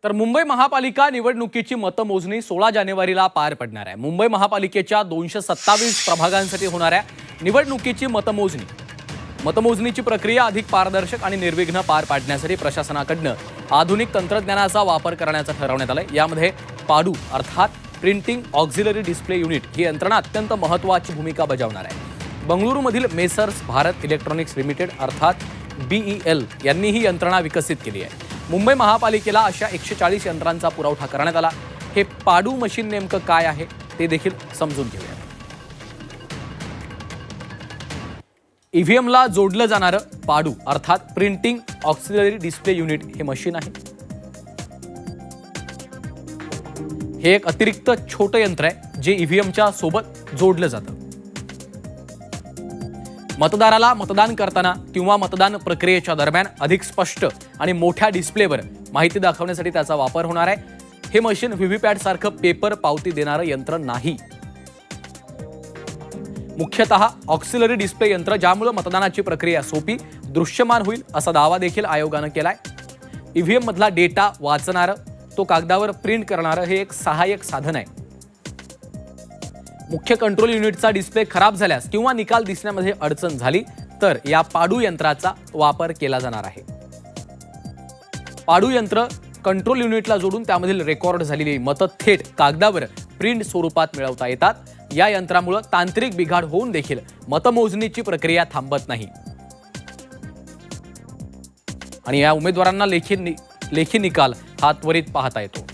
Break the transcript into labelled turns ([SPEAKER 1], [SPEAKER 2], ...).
[SPEAKER 1] तर मुंबई महापालिका निवडणुकीची मतमोजणी 16 जानेवारीला पार पडणार आहे। मुंबई महापालिकेच्या 227 प्रभागांसाठी होणाऱ्या निवडणुकीची मतमोजणीची प्रक्रिया अधिक पारदर्शक आणि निर्विघ्न पार पाडण्यासाठी प्रशासनाकडून आधुनिक तंत्रज्ञानाचा वापर करण्याचं ठरवण्यात आलंय। यामध्ये पाडू अर्थात प्रिंटिंग ऑक्झिलरी डिस्प्ले युनिट ही यंत्रणा अत्यंत महत्त्वाची भूमिका बजावणार आहे। बंगळुरूमधील मेसर्स भारत इलेक्ट्रॉनिक्स लिमिटेड अर्थात BEL यांनी ही यंत्रणा विकसित केली आहे। मुंबई महापालिकेला अशा 140 यंत्रांचा पुरवठा करण्यात आला। हे पाडू मशीन नेमकं काय आहे ते देखील समजून घेऊया। ईव्हीएमला जोडलं जाणारं पाडू अर्थात प्रिंटिंग ऑक्झिलरी डिस्प्ले युनिट हे मशीन आहे। हे एक अतिरिक्त छोटं यंत्र आहे जे ईव्हीएमच्या सोबत जोडलं जातं। मतदाराला मतदान करताना किंवा मतदान प्रक्रियेच्या दरम्यान अधिक स्पष्ट आणि मोठ्या डिस्प्लेवर माहिती दाखवण्यासाठी त्याचा वापर होणार आहे। हे मशीन व्हीव्हीपॅट सारखं पेपर पावती देणारं यंत्र नाही। मुख्यतः ऑक्झिलरी डिस्प्ले यंत्र ज्यामुळे मतदानाची प्रक्रिया सोपी दृश्यमान होईल असा दावा देखील आयोगानं केलाय। ईव्हीएम मधला डेटा वाचणारं तो कागदावर प्रिंट करणारं हे एक सहाय्यक साधन आहे। मुख्य कंट्रोल युनिटचा डिस्प्ले खराब झाल्यास किंवा निकाल दिसण्यामध्ये अडचण झाली तर या पाडू यंत्राचा वापर केला जाणार आहे। पाडू यंत्र कंट्रोल युनिटला जोडून त्यामधील रेकॉर्ड झालेली मतं थेट कागदावर प्रिंट स्वरूपात मिळवता येतात। या यंत्रामुळे तांत्रिक बिघाड होऊन देखील मतमोजणीची प्रक्रिया थांबत नाही आणि या उमेदवारांना लेखी निकाल हा त्वरित पाहता येतो।